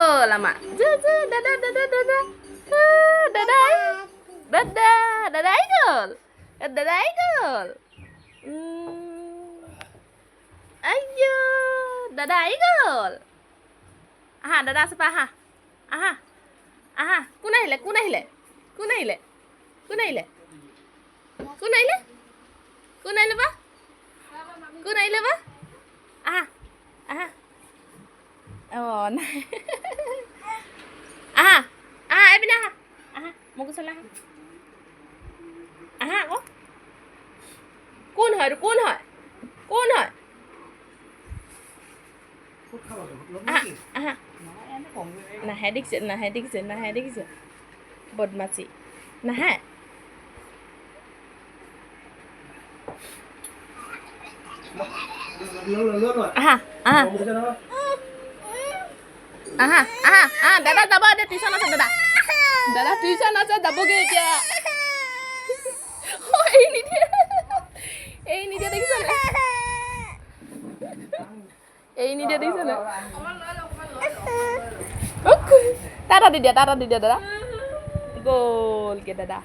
গ'ল আমাৰ দাদা দাদা দাদা দাদা দাদাই গ'ল দাদাই গ'ল আইয়ো দাদা আহি গ'ল আহা দাদা আছে পা আহা আহা আহা কোন আহিলে কোন আহিলে কোন আহিলে কোন আহিলে কোন আহিলে কোন আহিলে বা কোন আহিলে বা আহা আহা অঁ নাই আহা আহা এইপিনে আহা আহা মোক ওচৰলৈ আহা আহা আকৌ কোন হয় এইটো কোন হয় কোন হয় আহা নাহে দেখিছে নাহে দেখিছে নাহে দেখিছে বদমাচি নাহে আহা আহা আহা আহা আহা দাদা যাব এতিয়া টিউশ্যন আছে দাদা দাদা টিউশ্যন আছে যাবগৈ এতিয়া এই নিদিয়ে দেখিছে এই নিদিয়ে দেখিছে নাই টাটা দি দিয়া দাদা গ'লগে দাদা